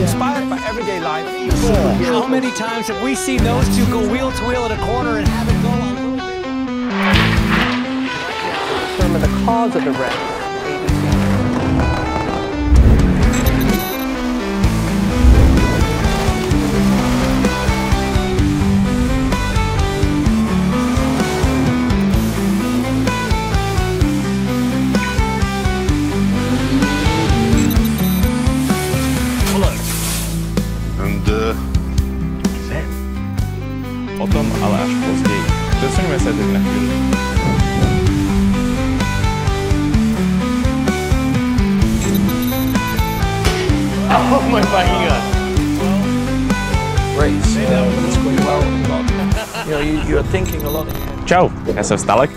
Inspired by everyday life. How many times have we seen those two go wheel to wheel at a corner and have it go on a little bit? Determine the cause of the wreck. O tom ale až později. Přesuneme se teď na chvíli. Oh my fucking god! Race. It's going well. You know, you're thinking a lot. Čau, já jsem Stalek.